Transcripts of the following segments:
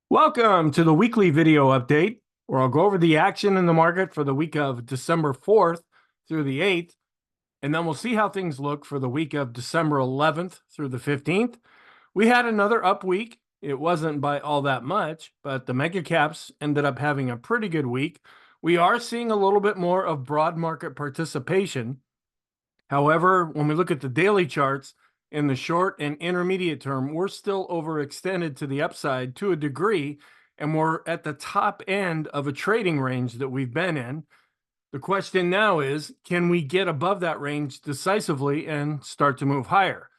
Welcome to the weekly video update, where I'll go over the action in the market for the week of December 4th through the 8th, and then we'll see how things look for the week of December 11th through the 15th. We had another up week. It wasn't by all that much, but the mega caps ended up having a pretty good week. We are seeing a little bit more of broad market participation. However, when we look at the daily charts, in the short and intermediate term, we're still overextended to the upside to a degree, and we're at the top end of a trading range that we've been in. The question now is, can we get above that range decisively and start to move higher?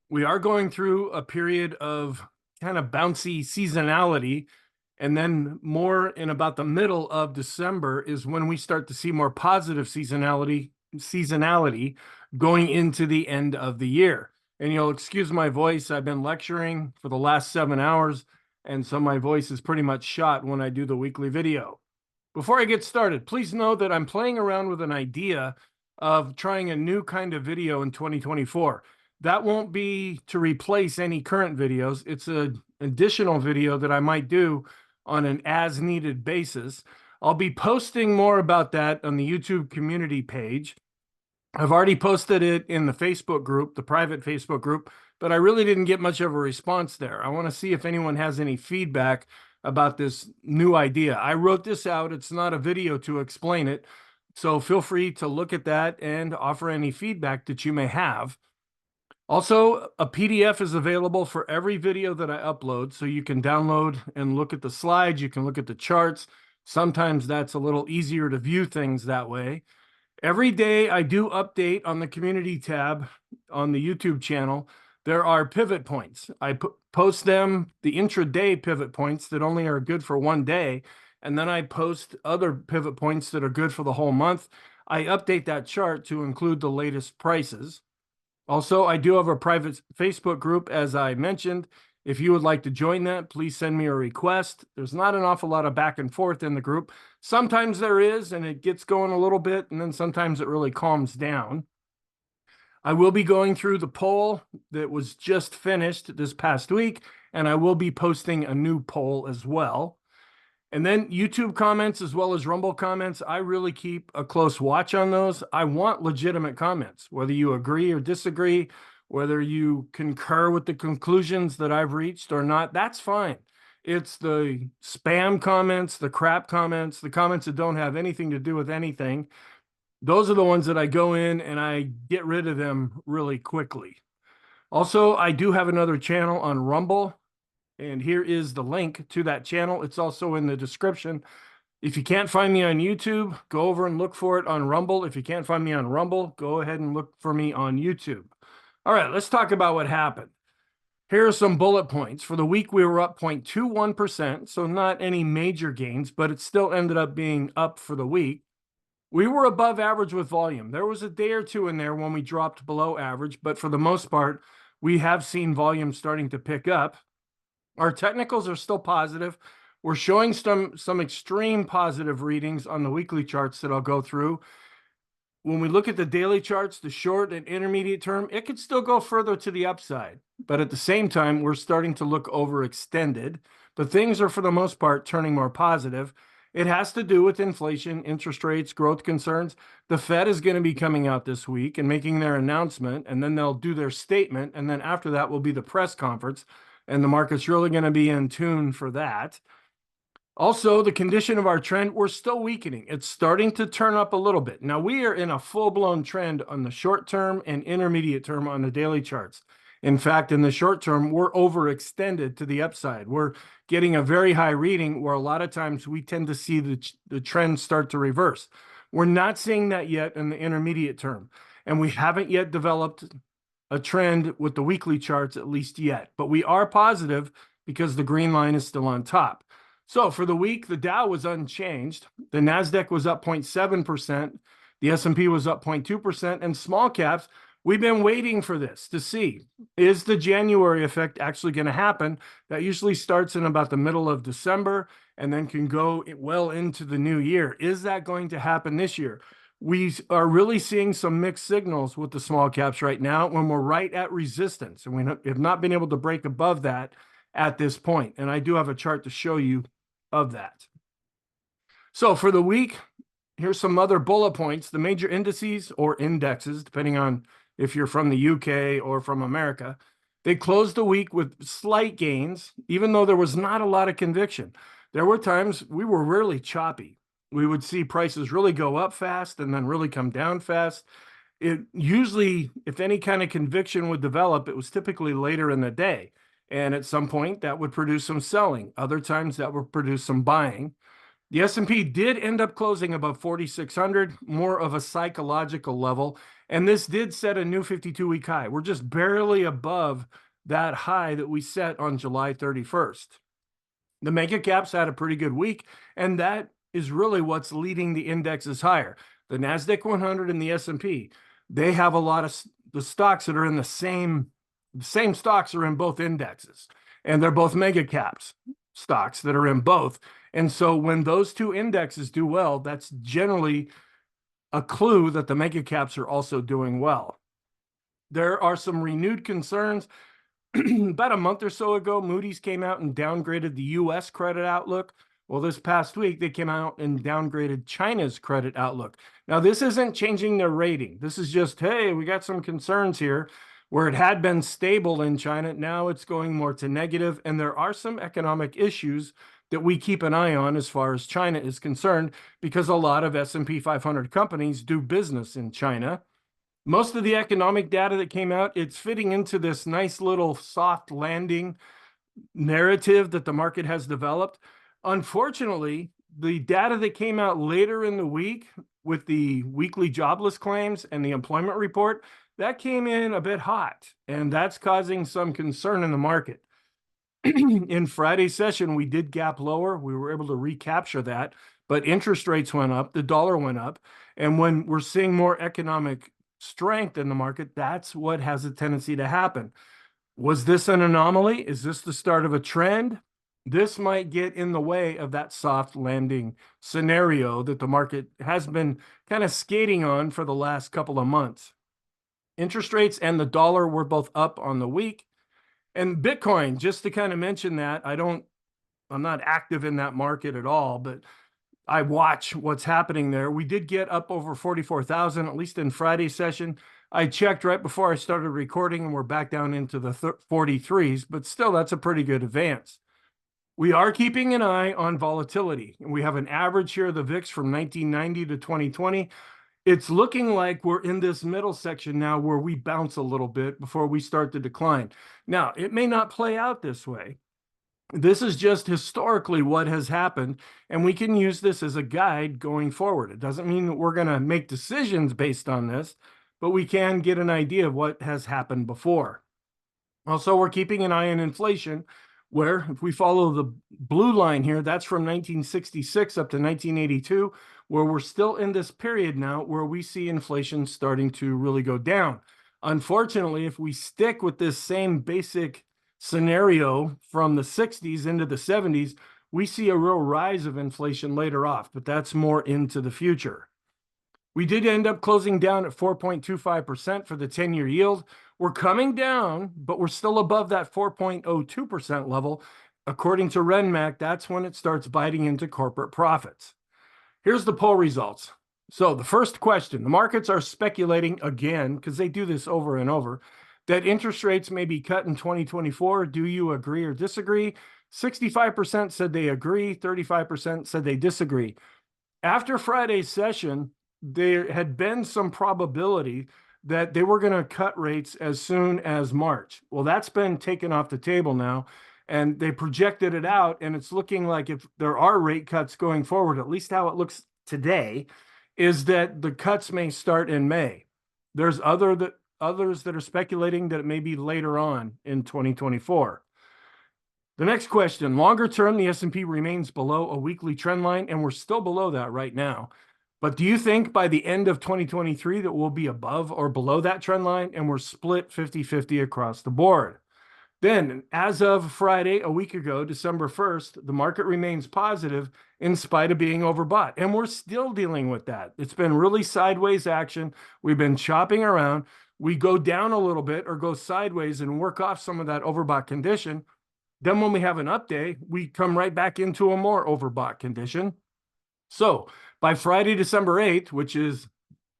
We are going through a period of kind of bouncy seasonality, and then more in about the middle of December is when we start to see more positive seasonality going into the end of the year. And you'll excuse my voice. I've been lecturing for the last 7 hours, and so my voice is pretty much shot when I do the weekly video. Before I get started, please know that I'm playing around with an idea of trying a new kind of video in 2024. That won't be to replace any current videos. It's an additional video that I might do on an as-needed basis. I'll be posting more about that on the YouTube community page. I've already posted it in the Facebook group, the private Facebook group, but I really didn't get much of a response there. I want to see if anyone has any feedback about this new idea. I wrote this out. It's not a video to explain it, so feel free to look at that and offer any feedback that you may have. Also, a PDF is available for every video that I upload, so you can download and look at the slides. You can look at the charts. Sometimes that's a little easier to view things that way. Every day I do update on the community tab on the YouTube channel. There are pivot points. I post them, the intraday pivot points that only are good for one day, and then I post other pivot points that are good for the whole month. I update that chart to include the latest prices. Also, I do have a private Facebook group, as I mentioned. If you would like to join that, please send me a request. There's not an awful lot of back and forth in the group. Sometimes there is, and it gets going a little bit, and then sometimes it really calms down. I will be going through the poll that was just finished this past week, and I will be posting a new poll as well. And then YouTube comments as well as Rumble comments, I really keep a close watch on those. I want legitimate comments, whether you agree or disagree, whether you concur with the conclusions that I've reached or not, that's fine. It's the spam comments, the crap comments, the comments that don't have anything to do with anything. Those are the ones that I go in and I get rid of them really quickly. Also, I do have another channel on Rumble, and here is the link to that channel. It's also in the description. If you can't find me on YouTube, go over and look for it on Rumble. If you can't find me on Rumble, go ahead and look for me on YouTube. All right, let's talk about what happened. Here are some bullet points. For the week, we were up 0.21%, so not any major gains, but it still ended up being up for the week. We were above average with volume. There was a day or two in there when we dropped below average, but for the most part, we have seen volume starting to pick up. Our technicals are still positive. We're showing some extreme positive readings on the weekly charts that I'll go through. When we look at the daily charts, the short and intermediate term, it could still go further to the upside. But at the same time, we're starting to look overextended. But things are, for the most part, turning more positive. It has to do with inflation, interest rates, growth concerns. The Fed is going to be coming out this week and making their announcement, and then they'll do their statement. And then after that will be the press conference. And the market's really going to be in tune for that. Also, the condition of our trend, we're still weakening. It's starting to turn up a little bit. Now, we are in a full-blown trend on the short term and intermediate term on the daily charts. In fact, in the short term, we're overextended to the upside. We're getting a very high reading where a lot of times we tend to see the trend start to reverse. We're not seeing that yet in the intermediate term, and we haven't yet developed a trend with the weekly charts, at least yet. But we are positive because the green line is still on top. So for the week, the Dow was unchanged. The NASDAQ was up 0.7%. The S&P was up 0.2%. And small caps, we've been waiting for this to see, is the January effect actually going to happen? That usually starts in about the middle of December and then can go well into the new year. Is that going to happen this year? We are really seeing some mixed signals with the small caps right now when we're right at resistance. And we have not been able to break above that. at this point. And I do have a chart to show you of that. So for the week, here's some other bullet points. The major indices or indexes, depending on if you're from the UK or from America, they closed the week with slight gains, even though there was not a lot of conviction. There were times we were really choppy. We would see prices really go up fast and then really come down fast. It usually, if any kind of conviction would develop, it was typically later in the day. And at some point that would produce some selling. Other times that would produce some buying. The S&P did end up closing above 4,600, more of a psychological level. And this did set a new 52-week high. We're just barely above that high that we set on July 31st. The mega caps had a pretty good week, and that is really what's leading the indexes higher. The NASDAQ 100 and the S&P, they have a lot of the stocks that are in the same stocks are in both indexes, and they're both mega caps stocks that are in both. And so when those two indexes do well, that's generally a clue that the mega caps are also doing well. There are some renewed concerns. About a month or so ago, Moody's came out and downgraded the US credit outlook. Well, this past week, they came out and downgraded China's credit outlook. Now, this isn't changing their rating. This is just, hey, we got some concerns here. Where it had been stable in China, now it's going more to negative, and there are some economic issues that we keep an eye on as far as China is concerned, because a lot of S&P 500 companies do business in China. Most of the economic data that came out, it's fitting into this nice little soft landing narrative that the market has developed. Unfortunately, the data that came out later in the week with the weekly jobless claims and the employment report, that came in a bit hot, and that's causing some concern in the market. In Friday's session, we did gap lower. We were able to recapture that, but interest rates went up, the dollar went up, and when we're seeing more economic strength in the market, that's what has a tendency to happen. Was this an anomaly? Is this the start of a trend? This might get in the way of that soft landing scenario that the market has been kind of skating on for the last couple of months. Interest rates and the dollar were both up on the week. And Bitcoin, just to kind of mention that, I'm not active in that market at all, but I watch what's happening there. We did get up over 44,000, at least in Friday's session. I checked right before I started recording, and we're back down into the 43s, but still, that's a pretty good advance. We are keeping an eye on volatility, and we have an average here of the VIX from 1990 to 2020. It's looking like we're in this middle section now where we bounce a little bit before we start to decline. Now, it may not play out this way. This is just historically what has happened, and we can use this as a guide going forward. It doesn't mean that we're going to make decisions based on this, but we can get an idea of what has happened before. Also, we're keeping an eye on inflation, where if we follow the blue line here, that's from 1966 up to 1982, where we're still in this period now where we see inflation starting to really go down. Unfortunately, if we stick with this same basic scenario from the 60s into the 70s, we see a real rise of inflation later off, but that's more into the future. We did end up closing down at 4.25% for the 10-year yield. We're coming down, but we're still above that 4.02% level. According to RenMac, that's when it starts biting into corporate profits. Here's the poll results. So the first question, the markets are speculating again, because they do this over and over, that interest rates may be cut in 2024. Do you agree or disagree? 65% said they agree, 35% said they disagree. After Friday's session, there had been some probability that they were going to cut rates as soon as March. Well, that's been taken off the table now, and they projected it out, and it's looking like if there are rate cuts going forward, at least how it looks today, is that the cuts may start in May. There's others that are speculating that it may be later on in 2024. The next question, longer term, the S&P remains below a weekly trend line, and we're still below that right now. But do you think by the end of 2023 that we'll be above or below that trend line, and we're split 50-50 across the board? Then, as of Friday, a week ago, December 1st, the market remains positive in spite of being overbought. And we're still dealing with that. It's been really sideways action. We've been chopping around. We go down a little bit or go sideways and work off some of that overbought condition. Then when we have an up day, we come right back into a more overbought condition. So by Friday, December 8th, which is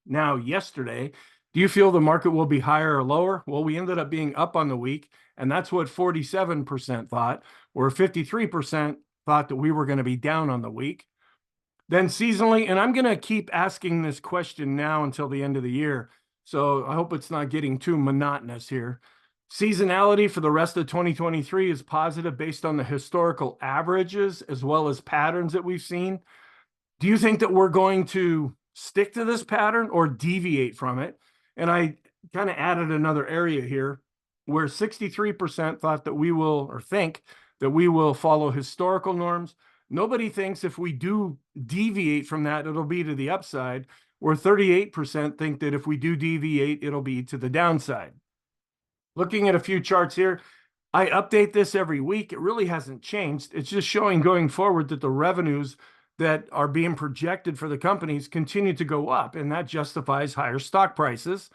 now yesterday, do you feel the market will be higher or lower? Well, we ended up being up on the week, and that's what 47% thought, where 53% thought that we were going to be down on the week. Then seasonally, and I'm going to keep asking this question now until the end of the year, so I hope it's not getting too monotonous here. Seasonality for the rest of 2023 is positive based on the historical averages as well as patterns that we've seen. Do you think that we're going to stick to this pattern or deviate from it? And I kind of added another area here where 63% thought that we will, or think that we will follow historical norms. Nobody thinks if we do deviate from that, it'll be to the upside, where 38% think that if we do deviate, it'll be to the downside. Looking at a few charts here, I update this every week. It really hasn't changed. It's just showing going forward that the revenues that are being projected for the companies continue to go up, and that justifies higher stock prices.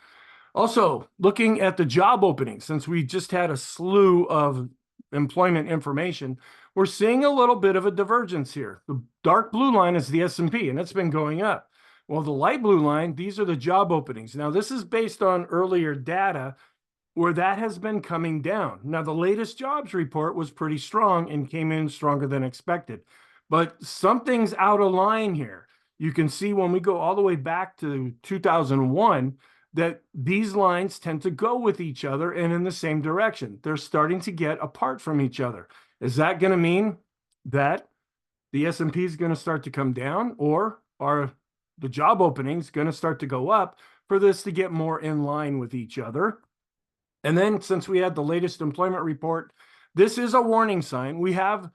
Also, looking at the job openings, since we just had a slew of employment information, we're seeing a little bit of a divergence here. The dark blue line is the S&P, and it's been going up. Well, the light blue line, these are the job openings. Now, this is based on earlier data where that has been coming down. Now, the latest jobs report was pretty strong and came in stronger than expected, but something's out of line here. You can see when we go all the way back to 2001 that these lines tend to go with each other and in the same direction. They're starting to get apart from each other. Is that going to mean that the S&P is going to start to come down, or are the job openings going to start to go up for this to get more in line with each other? And then since we had the latest employment report, this is a warning sign. We have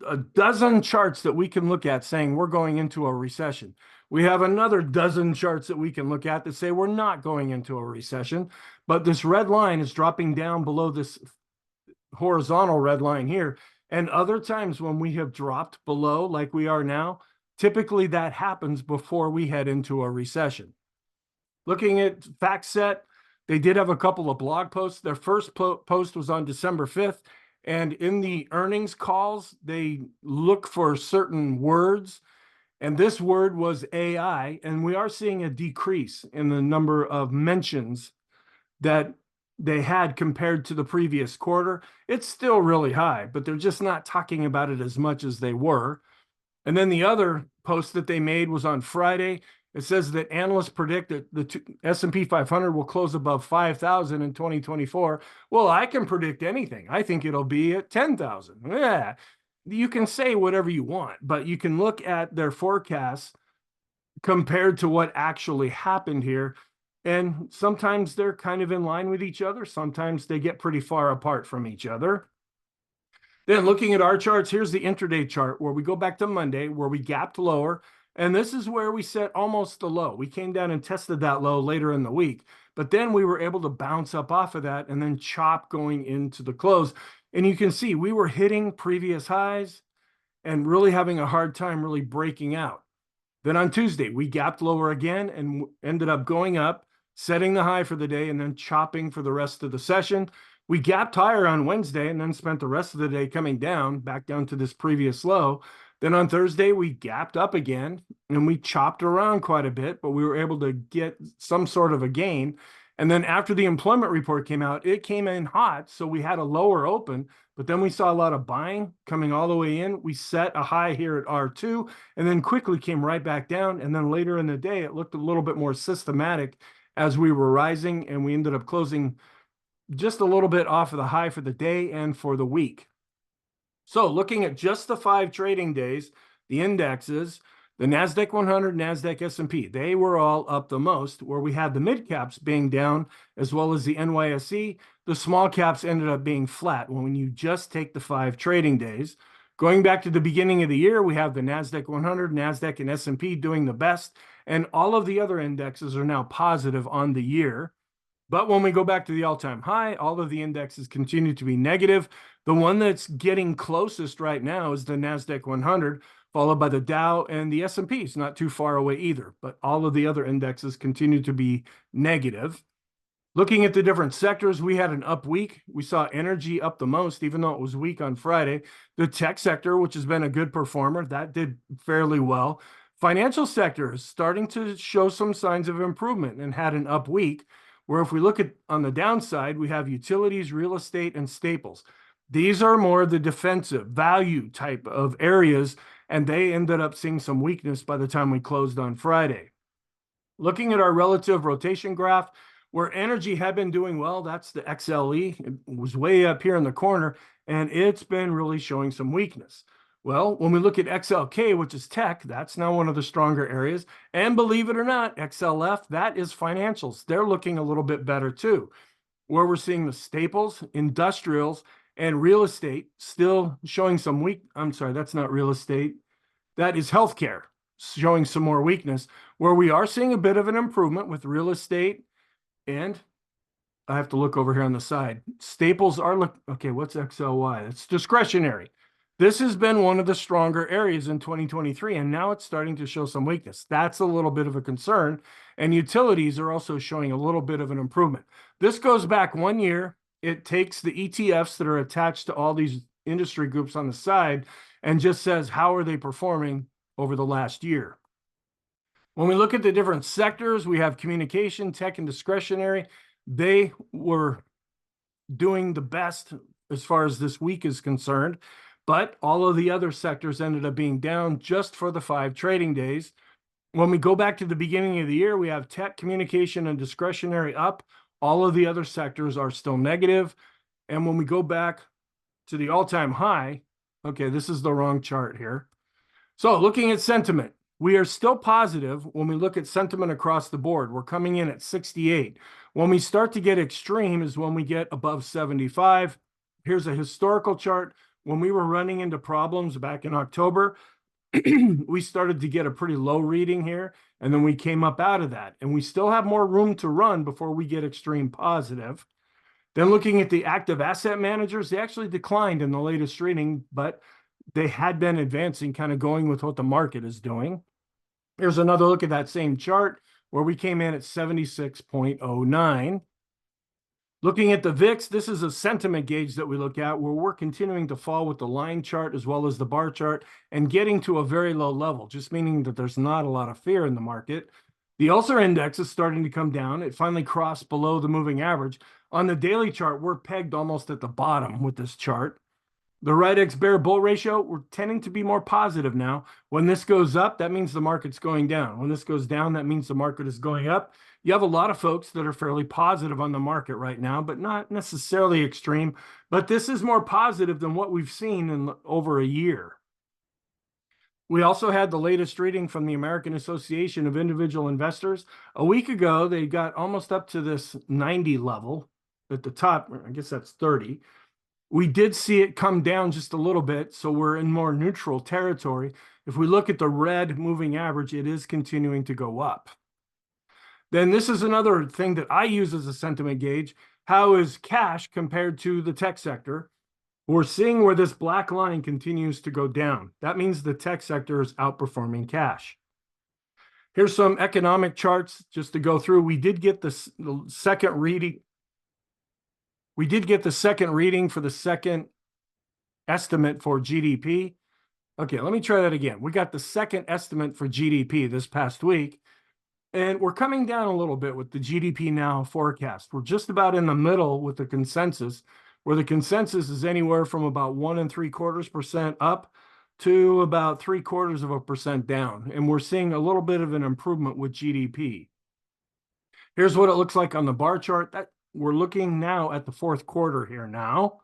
a dozen charts that we can look at saying we're going into a recession. We have another dozen charts that we can look at that say we're not going into a recession, but this red line is dropping down below this horizontal red line here. And other times when we have dropped below like we are now, typically that happens before we head into a recession. Looking at FactSet, they did have a couple of blog posts. Their first post was on December 5th. And in the earnings calls, they look for certain words. And this word was AI. And we are seeing a decrease in the number of mentions that they had compared to the previous quarter. It's still really high, but they're just not talking about it as much as they were. And then the other post that they made was on Friday. It says that analysts predict that the S&P 500 will close above 5,000 in 2024. Well, I can predict anything. I think it'll be at 10,000. Yeah, you can say whatever you want, but you can look at their forecasts compared to what actually happened here. And sometimes they're kind of in line with each other. Sometimes they get pretty far apart from each other. Then looking at our charts, here's the intraday chart where we go back to Monday where we gapped lower. And this is where we set almost the low. We came down and tested that low later in the week, but then we were able to bounce up off of that and then chop going into the close. And you can see we were hitting previous highs and really having a hard time really breaking out. Then on Tuesday, we gapped lower again and ended up going up, setting the high for the day and then chopping for the rest of the session. We gapped higher on Wednesday and then spent the rest of the day coming down, back down to this previous low. Then on Thursday, we gapped up again and we chopped around quite a bit, but we were able to get some sort of a gain. And then after the employment report came out, it came in hot. So we had a lower open, but then we saw a lot of buying coming all the way in. We set a high here at R2 and then quickly came right back down. And then later in the day, it looked a little bit more systematic as we were rising, and we ended up closing just a little bit off of the high for the day and for the week. So looking at just the 5 trading days, the indexes, the NASDAQ 100, NASDAQ S&P, they were all up the most, where we had the mid caps being down as well as the NYSE. The small caps ended up being flat when you just take the 5 trading days. Going back to the beginning of the year, we have the NASDAQ 100, NASDAQ, and S&P doing the best, and all of the other indexes are now positive on the year. But when we go back to the all-time high, all of the indexes continue to be negative. The one that's getting closest right now is the NASDAQ 100, followed by the Dow, and the S&P is not too far away either. But all of the other indexes continue to be negative. Looking at the different sectors, we had an up week. We saw energy up the most, even though it was weak on Friday. The tech sector, which has been a good performer, that did fairly well. Financial sector is starting to show some signs of improvement and had an up week, where if we look at on the downside, we have utilities, real estate, and staples. These are more the defensive value type of areas, and they ended up seeing some weakness by the time we closed on Friday. Looking at our relative rotation graph, where energy had been doing well, that's the XLE. It was way up here in the corner, and it's been really showing some weakness. Well, when we look at XLK, which is tech, that's now one of the stronger areas. And believe it or not, XLF, that is financials. They're looking a little bit better too. Where we're seeing the staples, industrials, and real estate still showing some weak. I'm sorry, that's not real estate. That is healthcare showing some more weakness, where we are seeing a bit of an improvement with real estate. And I have to look over here on the side. Staples are okay, what's XLY? It's discretionary. This has been one of the stronger areas in 2023, and now it's starting to show some weakness. That's a little bit of a concern. And utilities are also showing a little bit of an improvement. This goes back 1 year. It takes the ETFs that are attached to all these industry groups on the side and just says, how are they performing over the last year? When we look at the different sectors, we have communication, tech, and discretionary. They were doing the best as far as this week is concerned, but all of the other sectors ended up being down just for the 5 trading days. When we go back to the beginning of the year, we have tech, communication, and discretionary up. All of the other sectors are still negative. And when we go back to the all-time high, okay, this is the wrong chart here. So looking at sentiment, we are still positive when we look at sentiment across the board. We're coming in at 68. When we start to get extreme is when we get above 75. Here's a historical chart. When we were running into problems back in October, we started to get a pretty low reading here, and then we came up out of that. And we still have more room to run before we get extreme positive. Then looking at the active asset managers, they actually declined in the latest reading, but they had been advancing, kind of going with what the market is doing. Here's another look at that same chart where we came in at 76.09. Looking at the VIX, this is a sentiment gauge that we look at where we're continuing to fall with the line chart as well as the bar chart and getting to a very low level, just meaning that there's not a lot of fear in the market. The Ulcer Index is starting to come down. It finally crossed below the moving average. On the daily chart, we're pegged almost at the bottom with this chart. The right X bear bull ratio, we're tending to be more positive now. When this goes up, that means the market's going down. When this goes down, that means the market is going up. You have a lot of folks that are fairly positive on the market right now, but not necessarily extreme. But this is more positive than what we've seen in over a year. We also had the latest reading from the American Association of Individual Investors. A week ago, they got almost up to this 90 level at the top. I guess that's 30. We did see it come down just a little bit, so we're in more neutral territory. If we look at the red moving average, it is continuing to go up. Then this is another thing that I use as a sentiment gauge. How is cash compared to the tech sector? We're seeing where this black line continues to go down. That means the tech sector is outperforming cash. Here's some economic charts just to go through. We did get the second reading. We did get the second reading for the second estimate for GDP. Okay, let me try that again. We got the second estimate for GDP this past week, and we're coming down a little bit with the GDP now forecast. We're just about in the middle with the consensus, where the consensus is anywhere from about 1.75% up to about 0.75% down. And we're seeing a little bit of an improvement with GDP. Here's what it looks like on the bar chart. We're looking now at the fourth quarter here now.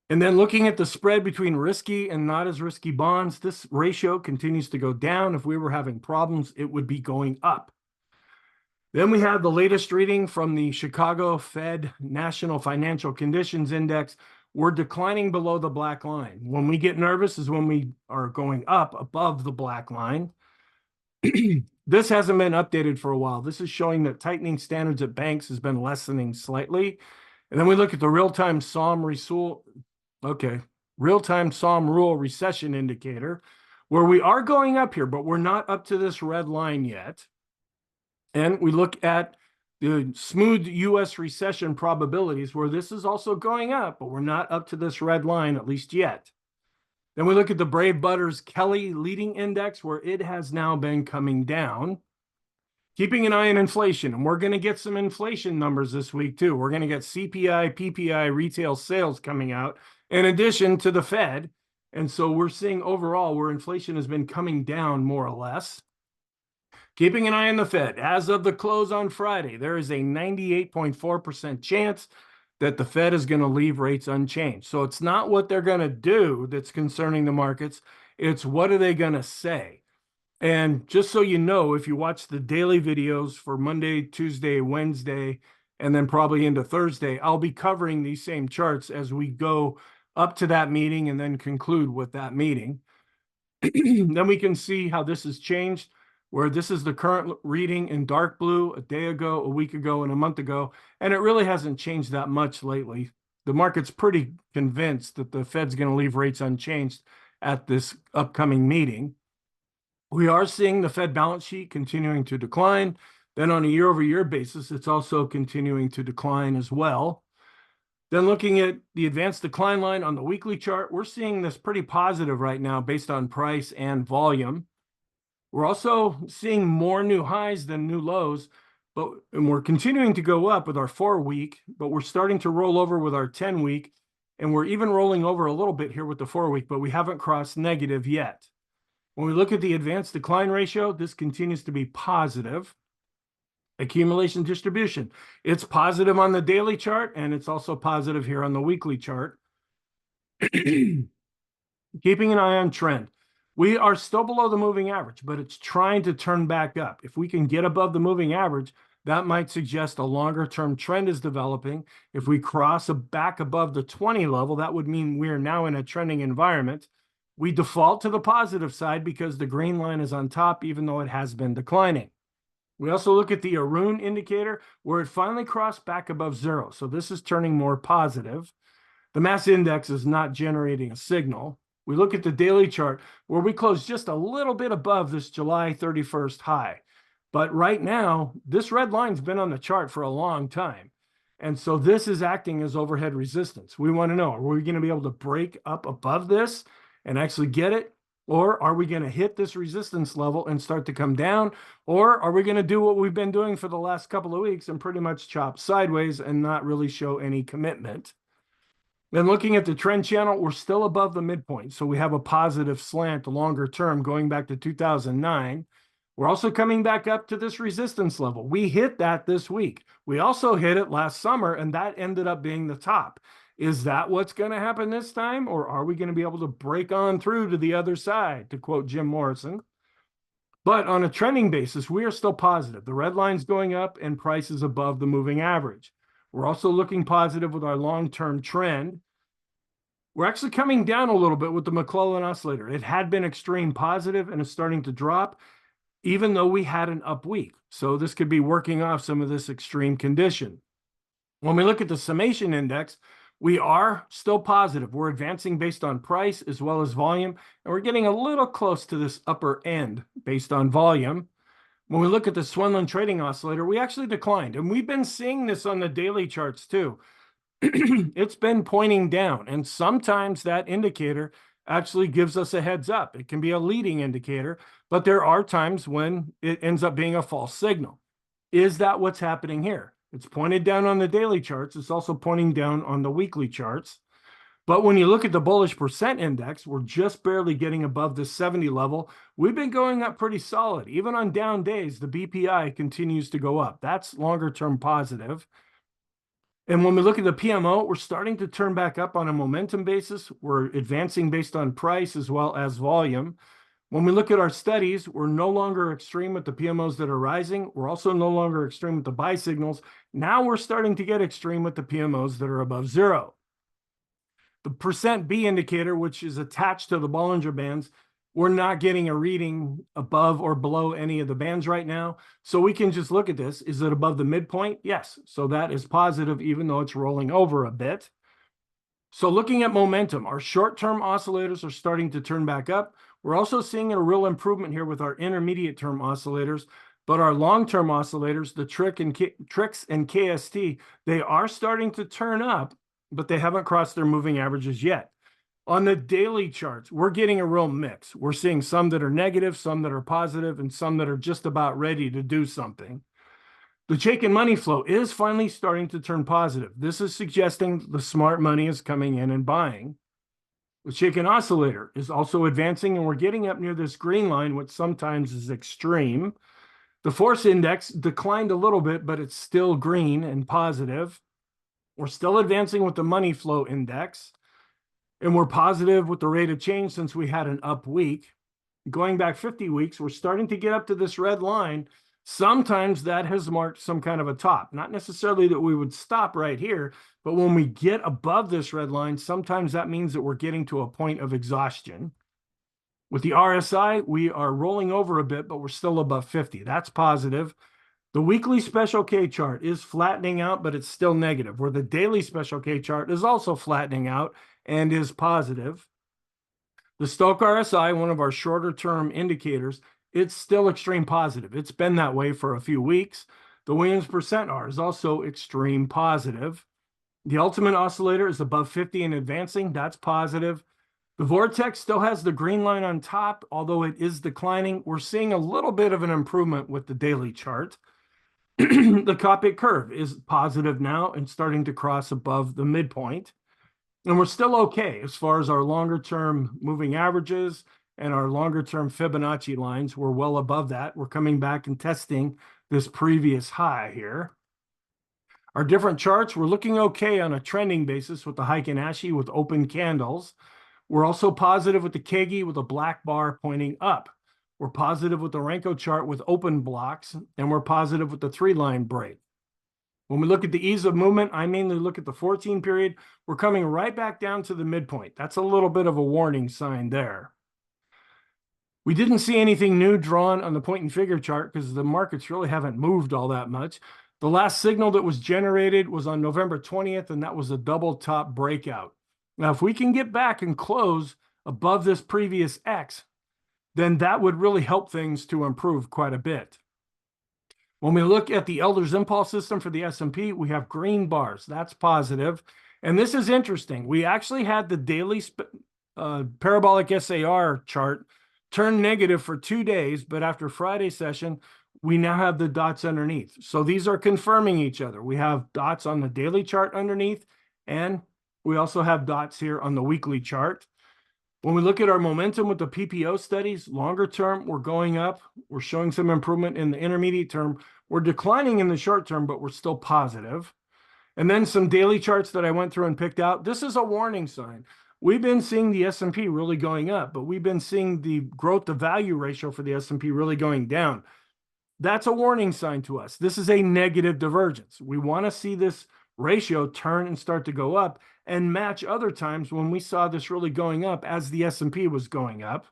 And then looking at the spread between risky and not as risky bonds, this ratio continues to go down. If we were having problems, it would be going up. Then we have the latest reading from the Chicago Fed National Financial Conditions Index. We're declining below the black line. When we get nervous is when we are going up above the black line. This hasn't been updated for a while. This is showing that tightening standards at banks has been lessening slightly. And then we look at the real-time SOM rule recession indicator, where we are going up here, but we're not up to this red line yet. And we look at the smooth U.S. recession probabilities, where this is also going up, but we're not up to this red line, at least yet. Then we look at the Brave Butters Kelly leading index, where it has now been coming down. Keeping an eye on inflation, and we're going to get some inflation numbers this week too. We're going to get CPI, PPI, retail sales coming out in addition to the Fed. And so we're seeing overall where inflation has been coming down more or less. Keeping an eye on the Fed. As of the close on Friday, there is a 98.4% chance that the Fed is going to leave rates unchanged. So it's not what they're going to do that's concerning the markets. It's what are they going to say? And just so you know, if you watch the daily videos for Monday, Tuesday, Wednesday, and then probably into Thursday, I'll be covering these same charts as we go up to that meeting and then conclude with that meeting. Then we can see how this has changed, where this is the current reading in dark blue a day ago, a week ago, and a month ago. And it really hasn't changed that much lately. The market's pretty convinced that the Fed's going to leave rates unchanged at this upcoming meeting. We are seeing the Fed balance sheet continuing to decline. Then on a year-over-year basis, it's also continuing to decline as well. Then looking at the advanced decline line on the weekly chart, we're seeing this pretty positive right now based on price and volume. We're also seeing more new highs than new lows, and we're continuing to go up with our 4-week, but we're starting to roll over with our 10-week, and we're even rolling over a little bit here with the 4-week, but we haven't crossed negative yet. When we look at the advanced decline ratio, this continues to be positive. Accumulation distribution, it's positive on the daily chart, and it's also positive here on the weekly chart. Keeping an eye on trend. We are still below the moving average, but it's trying to turn back up. If we can get above the moving average, that might suggest a longer-term trend is developing. If we cross back above the 20 level, that would mean we are now in a trending environment. We default to the positive side because the green line is on top, even though it has been declining. We also look at the Erin indicator, where it finally crossed back above 0. So this is turning more positive. The mass index is not generating a signal. We look at the daily chart, where we closed just a little bit above this July 31st high. But right now, this red line's been on the chart for a long time. And so this is acting as overhead resistance. We want to know, are we going to be able to break up above this and actually get it? Or are we going to hit this resistance level and start to come down? Or are we going to do what we've been doing for the last couple of weeks and pretty much chop sideways and not really show any commitment? Then looking at the trend channel, we're still above the midpoint. So we have a positive slant longer term going back to 2009. We're also coming back up to this resistance level. We hit that this week. We also hit it last summer, and that ended up being the top. Is that what's going to happen this time? Or are we going to be able to break on through to the other side, to quote Jim Morrison? But on a trending basis, we are still positive. The red line's going up and price is above the moving average. We're also looking positive with our long-term trend. We're actually coming down a little bit with the McClellan oscillator. It had been extreme positive and is starting to drop, even though we had an up week. So this could be working off some of this extreme condition. When we look at the summation index, we are still positive. We're advancing based on price as well as volume, and we're getting a little close to this upper end based on volume. When we look at the Swenlin trading oscillator, we actually declined, and we've been seeing this on the daily charts too. It's been pointing down, and sometimes that indicator actually gives us a heads up. It can be a leading indicator, but there are times when it ends up being a false signal. Is that what's happening here? It's pointed down on the daily charts. It's also pointing down on the weekly charts. But when you look at the bullish percent index, we're just barely getting above the 70 level. We've been going up pretty solid. Even on down days, the BPI continues to go up. That's longer term positive. And when we look at the PMO, we're starting to turn back up on a momentum basis. We're advancing based on price as well as volume. When we look at our studies, we're no longer extreme with the PMOs that are rising. We're also no longer extreme with the buy signals. Now we're starting to get extreme with the PMOs that are above 0. The percent B indicator, which is attached to the Bollinger Bands, we're not getting a reading above or below any of the bands right now. So we can just look at this. Is it above the midpoint? Yes. So that is positive, even though it's rolling over a bit. So looking at momentum, our short-term oscillators are starting to turn back up. We're also seeing a real improvement here with our intermediate-term oscillators. But our long-term oscillators, the Trix and KST, they are starting to turn up, but they haven't crossed their moving averages yet. On the daily charts, we're getting a real mix. We're seeing some that are negative, some that are positive, and some that are just about ready to do something. The Chaikin money flow is finally starting to turn positive. This is suggesting the smart money is coming in and buying. The Chaikin oscillator is also advancing, and we're getting up near this green line, which sometimes is extreme. The force index declined a little bit, but it's still green and positive. We're still advancing with the money flow index, and we're positive with the rate of change since we had an up week. Going back 50 weeks, we're starting to get up to this red line. Sometimes that has marked some kind of a top. Not necessarily that we would stop right here, but when we get above this red line, sometimes that means that we're getting to a point of exhaustion. With the RSI, we are rolling over a bit, but we're still above 50. That's positive. The weekly special K chart is flattening out, but it's still negative, where the daily special K chart is also flattening out and is positive. The Stochk RSI, one of our shorter term indicators, it's still extreme positive. It's been that way for a few weeks. The Williams percent R is also extreme positive. The ultimate oscillator is above 50 and advancing. That's positive. The vortex still has the green line on top, although it is declining. We're seeing a little bit of an improvement with the daily chart. The Kopik curve is positive now and starting to cross above the midpoint. And we're still okay as far as our longer-term moving averages and our longer-term Fibonacci lines. We're well above that. We're coming back and testing this previous high here. Our different charts, we're looking okay on a trending basis with the Heikin Ashi with open candles. We're also positive with the Kegi with a black bar pointing up. We're positive with the Renko chart with open blocks, and we're positive with the three-line break. When we look at the ease of movement, I mainly look at the 14 period. We're coming right back down to the midpoint. That's a little bit of a warning sign there. We didn't see anything new drawn on the point and figure chart because the markets really haven't moved all that much. The last signal that was generated was on November 20th, and that was a double top breakout. Now, if we can get back and close above this previous X, then that would really help things to improve quite a bit. When we look at the Elder's Impulse system for the S&P, we have green bars. That's positive. And this is interesting. We actually had the daily parabolic SAR chart turn negative for 2 days, but after Friday's session, we now have the dots underneath. So these are confirming each other. We have dots on the daily chart underneath, and we also have dots here on the weekly chart. When we look at our momentum with the PPO studies, longer term, we're going up. We're showing some improvement in the intermediate term. We're declining in the short term, but we're still positive. And then some daily charts that I went through and picked out. This is a warning sign. We've been seeing the S&P really going up, but we've been seeing the growth to value ratio for the S&P really going down. That's a warning sign to us. This is a negative divergence. We want to see this ratio turn and start to go up and match other times when we saw this really going up as the S&P was going up.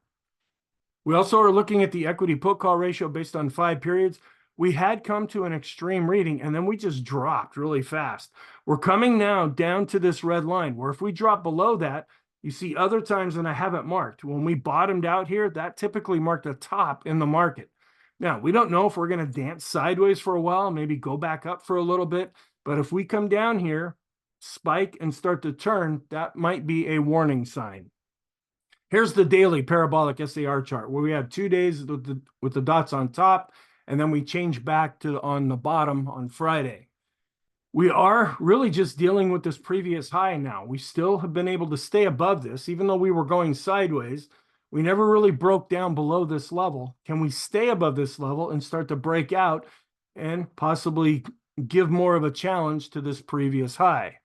We also are looking at the equity put call ratio based on 5 periods. We had come to an extreme reading, and then we just dropped really fast. We're coming now down to this red line, where if we drop below that, you see other times, and I haven't marked. When we bottomed out here, that typically marked a top in the market. Now, we don't know if we're going to dance sideways for a while, maybe go back up for a little bit. But if we come down here, spike, and start to turn, that might be a warning sign. Here's the daily parabolic SAR chart, where we have 2 days with the dots on top, and then we change back to on the bottom on Friday. We are really just dealing with this previous high now. We still have been able to stay above this, even though we were going sideways. We never really broke down below this level. Can we stay above this level and start to break out and possibly give more of a challenge to this previous high?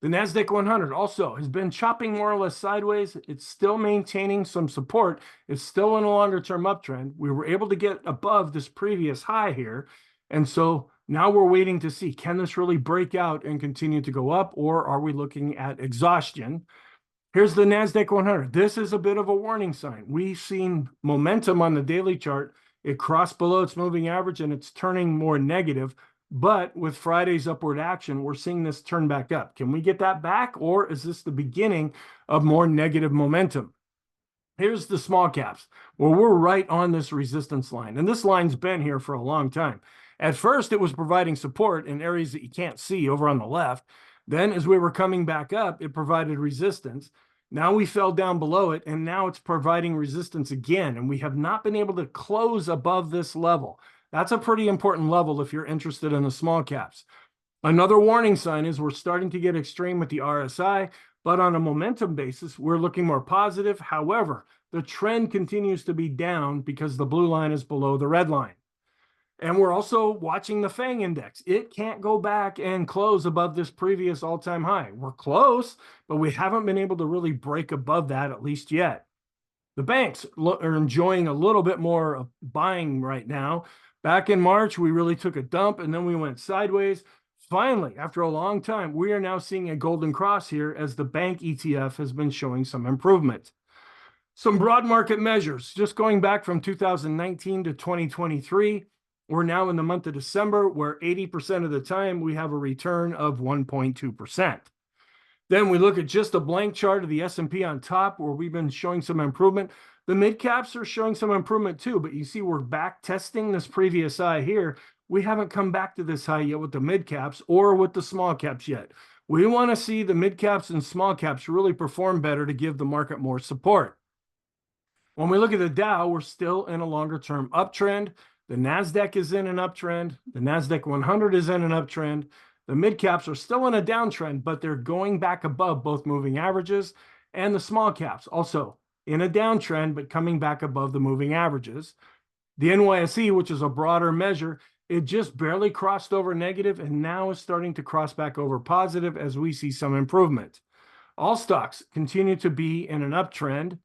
The NASDAQ 100 also has been chopping more or less sideways. It's still maintaining some support. It's still in a longer-term uptrend. We were able to get above this previous high here. And so now we're waiting to see, can this really break out and continue to go up, or are we looking at exhaustion? Here's the NASDAQ 100. This is a bit of a warning sign. We've seen momentum on the daily chart. It crossed below its moving average, and it's turning more negative. But with Friday's upward action, we're seeing this turn back up. Can we get that back, or is this the beginning of more negative momentum? Here's the small caps, where we're right on this resistance line. And this line's been here for a long time. At first, it was providing support in areas that you can't see over on the left. Then as we were coming back up, it provided resistance. Now we fell down below it, and now it's providing resistance again. And we have not been able to close above this level. That's a pretty important level if you're interested in the small caps. Another warning sign is we're starting to get extreme with the RSI, but on a momentum basis, we're looking more positive. However, the trend continues to be down because the blue line is below the red line. And we're also watching the FANG index. It can't go back and close above this previous all-time high. We're close, but we haven't been able to really break above that, at least yet. The banks are enjoying a little bit more buying right now. Back in March, we really took a dump, and then we went sideways. Finally, after a long time, we are now seeing a golden cross here as the bank ETF has been showing some improvement. Some broad market measures, just going back from 2019 to 2023, we're now in the month of December, where 80% of the time we have a return of 1.2%. Then we look at just a blank chart of the S&P on top, where we've been showing some improvement. The mid caps are showing some improvement too, but you see we're back testing this previous high here. We haven't come back to this high yet with the mid caps or with the small caps yet. We want to see the mid caps and small caps really perform better to give the market more support. When we look at the Dow, we're still in a longer term uptrend. The NASDAQ is in an uptrend. The NASDAQ 100 is in an uptrend. The mid caps are still in a downtrend, but they're going back above both moving averages, and the small caps also in a downtrend, but coming back above the moving averages. The NYSE, which is a broader measure, it just barely crossed over negative and now is starting to cross back over positive as we see some improvement. All stocks continue to be in an uptrend.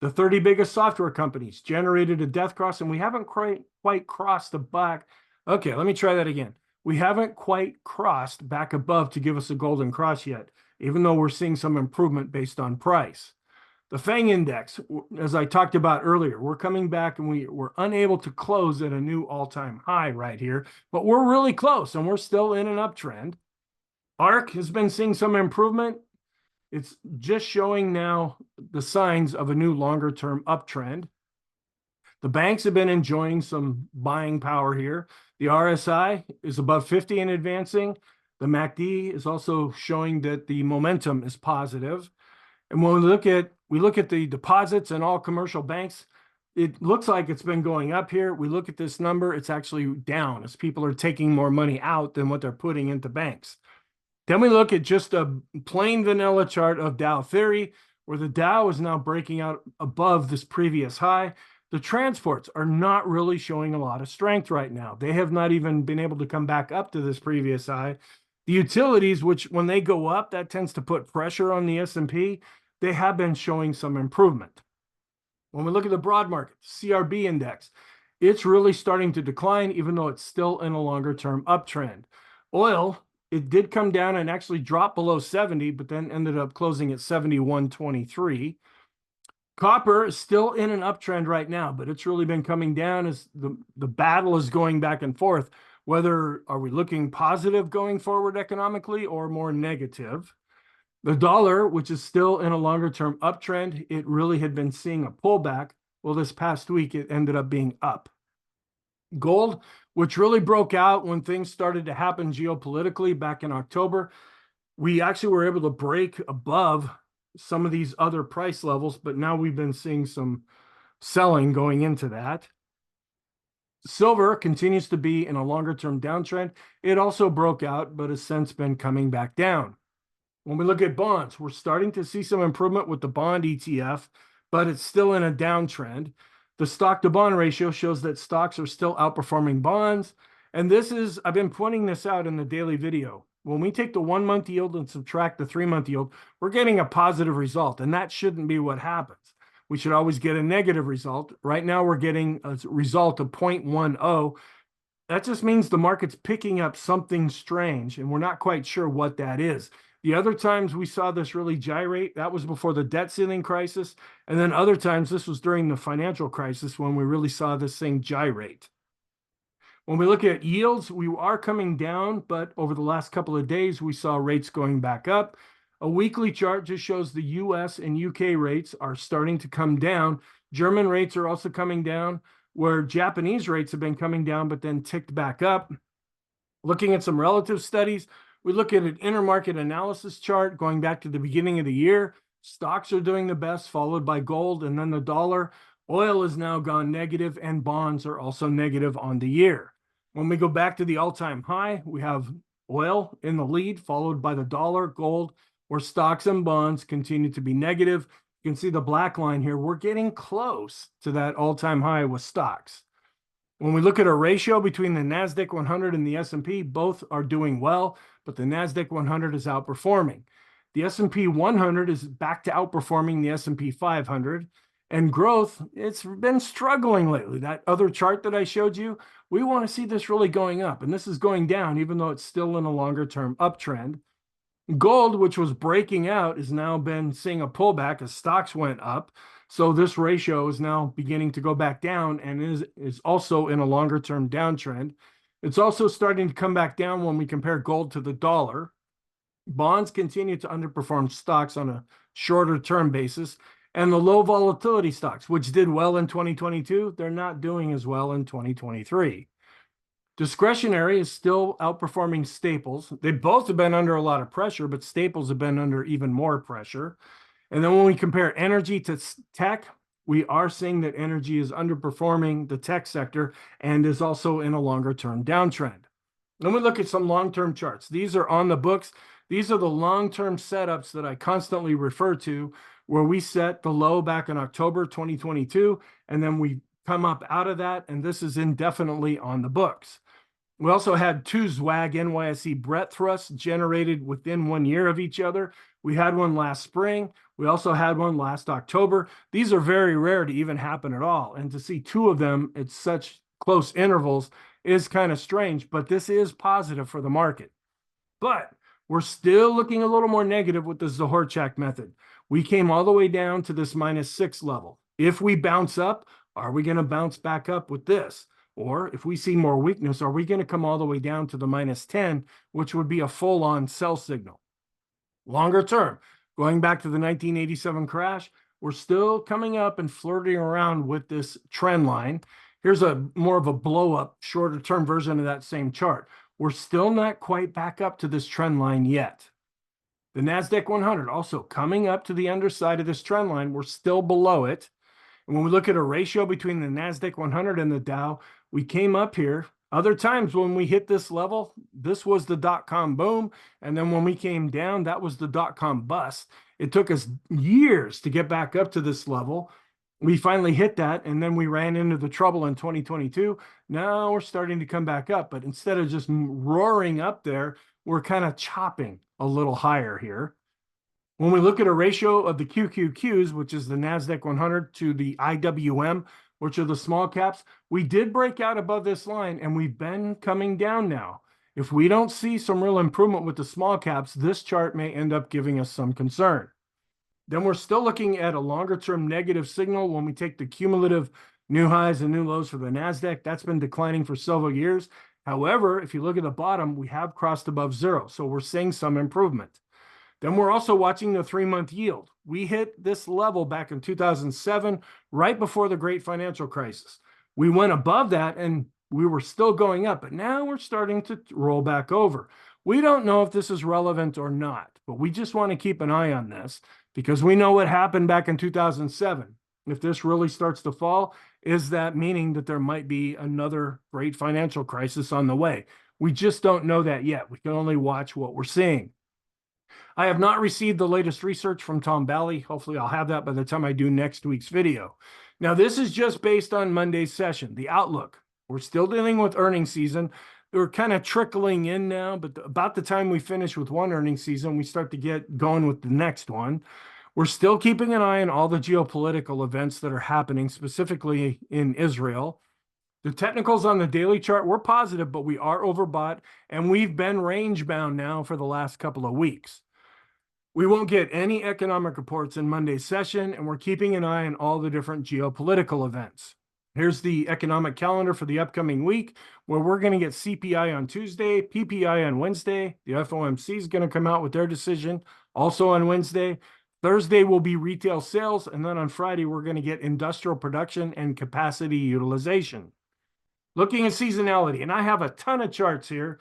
The 30 biggest software companies generated a death cross, and we haven't quite crossed the back. Okay, let me try that again. We haven't quite crossed back above to give us a golden cross yet, even though we're seeing some improvement based on price. The FANG index, as I talked about earlier, we're coming back and we were unable to close at a new all-time high right here, but we're really close and we're still in an uptrend. ARC has been seeing some improvement. It's just showing now the signs of a new longer-term uptrend. The banks have been enjoying some buying power here. The RSI is above 50 and advancing. The MACD is also showing that the momentum is positive. And when we look at the deposits in all commercial banks, it looks like it's been going up here. We look at this number, it's actually down as people are taking more money out than what they're putting into banks. Then we look at just a plain vanilla chart of Dow theory, where the Dow is now breaking out above this previous high. The transports are not really showing a lot of strength right now. They have not even been able to come back up to this previous high. The utilities, which when they go up, that tends to put pressure on the S&P, they have been showing some improvement. When we look at the broad market, CRB index, it's really starting to decline, even though it's still in a longer term uptrend. Oil, it did come down and actually drop below 70, but then ended up closing at 71.23. Copper is still in an uptrend right now, but it's really been coming down as the battle is going back and forth. Whether are we looking positive going forward economically or more negative? The dollar, which is still in a longer term uptrend, it really had been seeing a pullback. Well, this past week, it ended up being up. Gold, which really broke out when things started to happen geopolitically back in October, we actually were able to break above some of these other price levels, but now we've been seeing some selling going into that. Silver continues to be in a longer term downtrend. It also broke out, but has since been coming back down. When we look at bonds, we're starting to see some improvement with the bond ETF, but it's still in a downtrend. The stock to bond ratio shows that stocks are still outperforming bonds. And this is, I've been pointing this out in the daily video. When we take the 1 month yield and subtract the 3 month yield, we're getting a positive result. And that shouldn't be what happens. We should always get a negative result. Right now, we're getting a result of 0.10. That just means the market's picking up something strange, and we're not quite sure what that is. The other times we saw this really gyrate, that was before the debt ceiling crisis. And then other times, this was during the financial crisis when we really saw this thing gyrate. When we look at yields, we are coming down, but over the last couple of days, we saw rates going back up. A weekly chart just shows the US and UK rates are starting to come down. German rates are also coming down, where Japanese rates have been coming down, but then ticked back up. Looking at some relative studies, we look at an intermarket analysis chart going back to the beginning of the year. Stocks are doing the best, followed by gold and then the dollar. Oil has now gone negative, and bonds are also negative on the year. When we go back to the all-time high, we have oil in the lead, followed by the dollar, gold, where stocks and bonds continue to be negative. You can see the black line here. We're getting close to that all-time high with stocks. When we look at a ratio between the NASDAQ 100 and the S&P, both are doing well, but the NASDAQ 100 is outperforming. The S&P 100 is back to outperforming the S&P 500. And growth, it's been struggling lately. That other chart that I showed you, we want to see this really going up. And this is going down, even though it's still in a longer-term uptrend. Gold, which was breaking out, has now been seeing a pullback as stocks went up. So this ratio is now beginning to go back down and is also in a longer-term downtrend. It's also starting to come back down when we compare gold to the dollar. Bonds continue to underperform stocks on a shorter-term basis. And the low volatility stocks, which did well in 2022, they're not doing as well in 2023. Discretionary is still outperforming staples. They both have been under a lot of pressure, but staples have been under even more pressure. And then when we compare energy to tech, we are seeing that energy is underperforming the tech sector and is also in a longer-term downtrend. Then we look at some long-term charts. These are on the books. These are the long-term setups that I constantly refer to, where we set the low back in October 2022, and then we come up out of that, and this is indefinitely on the books. We also had two ZWAG NYSE breadth thrusts generated within 1 year of each other. We had one last spring. We also had one last October. These are very rare to even happen at all, and to see two of them at such close intervals is kind of strange, but this is positive for the market. But we're still looking a little more negative with the Zohorchak method. We came all the way down to this -6 level. If we bounce up, are we going to bounce back up with this? Or if we see more weakness, are we going to come all the way down to the -10, which would be a full-on sell signal? Longer term, going back to the 1987 crash, we're still coming up and flirting around with this trend line. Here's a more of a blow-up, shorter-term version of that same chart. We're still not quite back up to this trend line yet. The NASDAQ 100 also coming up to the underside of this trend line. We're still below it. And when we look at a ratio between the NASDAQ 100 and the Dow, we came up here. Other times when we hit this level, this was the dot-com boom. And then when we came down, that was the dot-com bust. It took us years to get back up to this level. We finally hit that, and then we ran into the trouble in 2022. Now we're starting to come back up, but instead of just roaring up there, we're kind of chopping a little higher here. When we look at a ratio of the QQQs, which is the NASDAQ 100 to the IWM, which are the small caps, we did break out above this line, and we've been coming down now. If we don't see some real improvement with the small caps, this chart may end up giving us some concern. Then we're still looking at a longer-term negative signal when we take the cumulative new highs and new lows for the NASDAQ. That's been declining for several years. However, if you look at the bottom, we have crossed above zero, so we're seeing some improvement. Then we're also watching the 3-month yield. We hit this level back in 2007, right before the great financial crisis. We went above that, and we were still going up, but now we're starting to roll back over. We don't know if this is relevant or not, but we just want to keep an eye on this because we know what happened back in 2007. If this really starts to fall, is that meaning that there might be another great financial crisis on the way? We just don't know that yet. We can only watch what we're seeing. I have not received the latest research from Tom Bowley. Hopefully I'll have that by the time I do next week's video. Now, this is just based on Monday's session, the outlook. We're still dealing with earnings season. They're kind of trickling in now, but about the time we finish with one earnings season, we start to get going with the next one. We're still keeping an eye on all the geopolitical events that are happening, specifically in Israel. The technicals on the daily chart were positive, but we are overbought, and we've been range bound now for the last couple of weeks. We won't get any economic reports in Monday's session, and we're keeping an eye on all the different geopolitical events. Here's the economic calendar for the upcoming week, where we're going to get CPI on Tuesday, PPI on Wednesday. The FOMC is going to come out with their decision also on Wednesday. Thursday will be retail sales, and then on Friday, we're going to get industrial production and capacity utilization. Looking at seasonality, and I have a ton of charts here.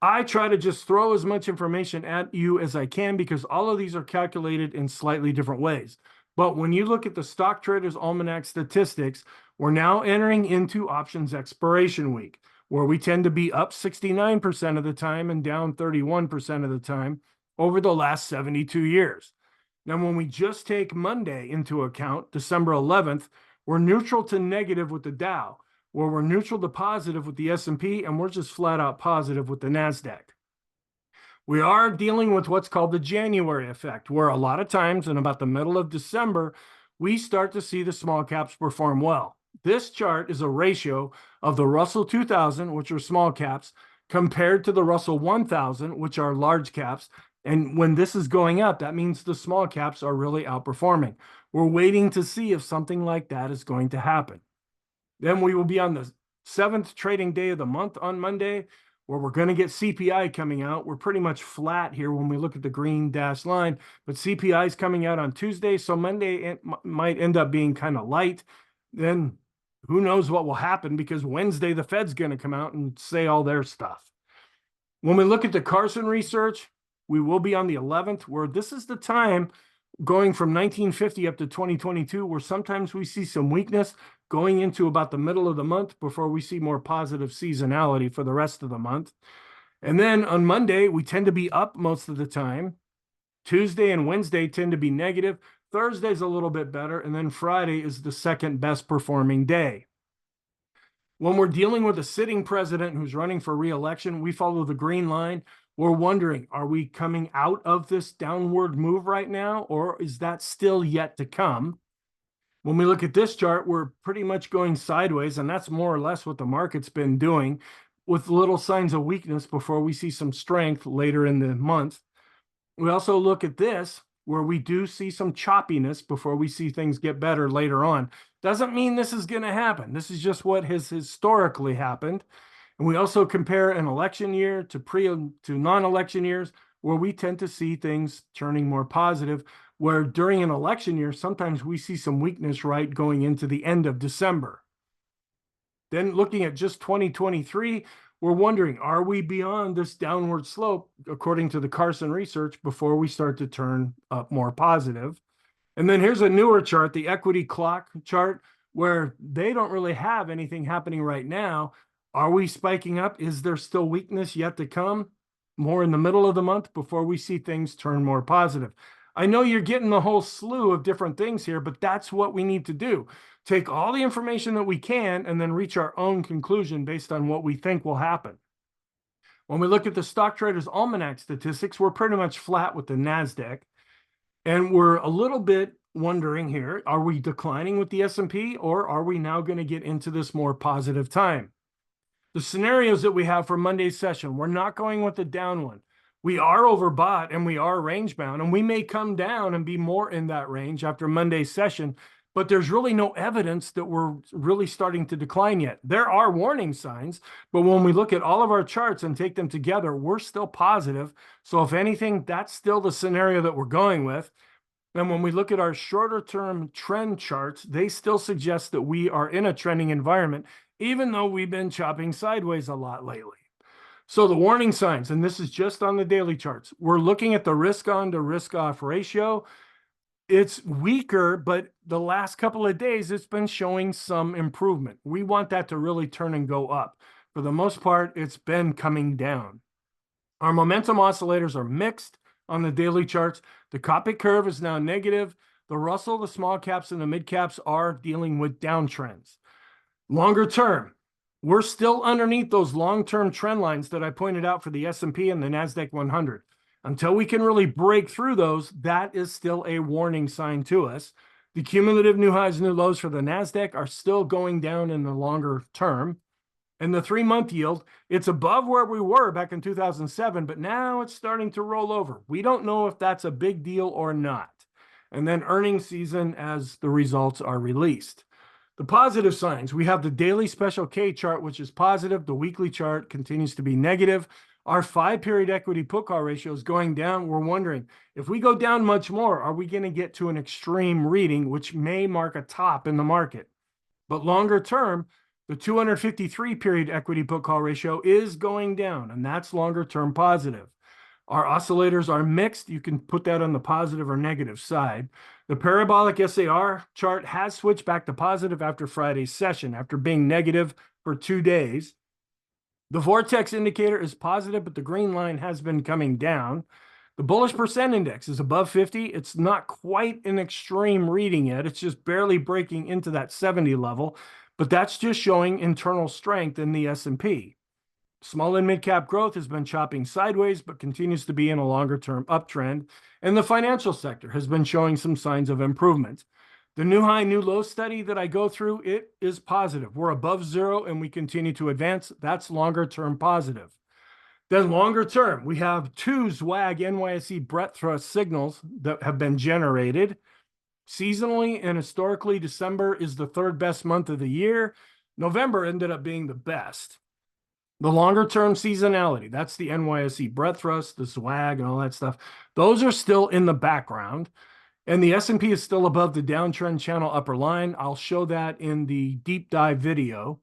I try to just throw as much information at you as I can because all of these are calculated in slightly different ways. But when you look at the Stock Traders Almanac statistics, we're now entering into options expiration week, where we tend to be up 69% of the time and down 31% of the time over the last 72 years. Now, when we just take Monday into account, December 11th, we're neutral to negative with the Dow, where we're neutral to positive with the S&P, and we're just flat out positive with the NASDAQ. We are dealing with what's called the January effect, where a lot of times in about the middle of December, we start to see the small caps perform well. This chart is a ratio of the Russell 2000, which are small caps, compared to the Russell 1000, which are large caps. And when this is going up, that means the small caps are really outperforming. We're waiting to see if something like that is going to happen. Then we will be on the 7th trading day of the month on Monday, where we're going to get CPI coming out. We're pretty much flat here when we look at the green dashed line, but CPI is coming out on Tuesday, so Monday might end up being kind of light. Then who knows what will happen, because Wednesday the Fed's going to come out and say all their stuff. When we look at the Carson research, we will be on the 11th, where this is the time going from 1950 up to 2022, where sometimes we see some weakness going into about the middle of the month before we see more positive seasonality for the rest of the month. And then on Monday, we tend to be up most of the time. Tuesday and Wednesday tend to be negative. Thursday's a little bit better. And then Friday is the second best performing day. When we're dealing with a sitting president who's running for re-election, we follow the green line. We're wondering, are we coming out of this downward move right now, or is that still yet to come? When we look at this chart, we're pretty much going sideways, and that's more or less what the market's been doing, with little signs of weakness before we see some strength later in the month. We also look at this, where we do see some choppiness before we see things get better later on. Doesn't mean this is going to happen. This is just what has historically happened. And we also compare an election year to non-election years, where we tend to see things turning more positive, where during an election year, sometimes we see some weakness right going into the end of December. Then looking at just 2023, we're wondering, are we beyond this downward slope, according to the Carson research, before we start to turn up more positive? And then here's a newer chart, the equity clock chart, where they don't really have anything happening right now. Are we spiking up? Is there still weakness yet to come? More in the middle of the month before we see things turn more positive. I know you're getting the whole slew of different things here, but that's what we need to do. Take all the information that we can and then reach our own conclusion based on what we think will happen. When we look at the Stock Traders Almanac statistics, we're pretty much flat with the NASDAQ. And we're a little bit wondering here, are we declining with the S&P, or are we now going to get into this more positive time? The scenarios that we have for Monday's session, we're not going with the down one. We are overbought and we are range bound, and we may come down and be more in that range after Monday's session, but there's really no evidence that we're really starting to decline yet. There are warning signs, but when we look at all of our charts and take them together, we're still positive. So if anything, that's still the scenario that we're going with. And when we look at our shorter term trend charts, they still suggest that we are in a trending environment, even though we've been chopping sideways a lot lately. So the warning signs, and this is just on the daily charts, we're looking at the risk on to risk off ratio. It's weaker, but the last couple of days, it's been showing some improvement. We want that to really turn and go up. For the most part, it's been coming down. Our momentum oscillators are mixed on the daily charts. The Copic curve is now negative. The Russell, the small caps, and the mid caps are dealing with downtrends. Longer term, we're still underneath those long-term trend lines that I pointed out for the S&P and the NASDAQ 100. Until we can really break through those, that is still a warning sign to us. The cumulative new highs, new lows for the NASDAQ are still going down in the longer term. And the 3-month yield, it's above where we were back in 2007, but now it's starting to roll over. We don't know if that's a big deal or not. And then earnings season as the results are released. The positive signs, we have the daily special K chart, which is positive. The weekly chart continues to be negative. Our 5-period equity put call ratio is going down. We're wondering if we go down much more, are we going to get to an extreme reading, which may mark a top in the market? But longer term, the 253-period equity put call ratio is going down, and that's longer term positive. Our oscillators are mixed. You can put that on the positive or negative side. The parabolic SAR chart has switched back to positive after Friday's session, after being negative for 2 days. The vortex indicator is positive, but the green line has been coming down. The bullish percent index is above 50. It's not quite an extreme reading yet. It's just barely breaking into that 70 level, but that's just showing internal strength in the S&P. Small and mid-cap growth has been chopping sideways, but continues to be in a longer-term uptrend. And the financial sector has been showing some signs of improvement. The new high, new low study that I go through, it is positive. We're above zero and we continue to advance. That's longer-term positive. Then longer term, we have 2 ZWAG NYSE breadth thrust signals that have been generated. Seasonally and historically, December is the 3rd best month of the year. November ended up being the best. The longer term seasonality, that's the NYSE breadth thrust, the ZWAG, and all that stuff. Those are still in the background. And the S&P is still above the downtrend channel upper line. I'll show that in the deep dive video.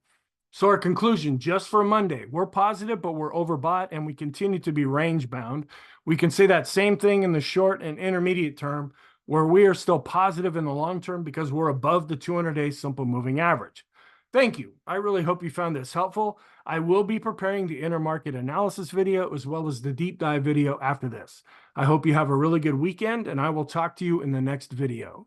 So our conclusion, just for Monday, we're positive, but we're overbought, and we continue to be range bound. We can say that same thing in the short and intermediate term, where we are still positive in the long term because we're above the 200-day simple moving average. Thank you. I really hope you found this helpful. I will be preparing the intermarket analysis video as well as the deep dive video after this. I hope you have a really good weekend, and I will talk to you in the next video.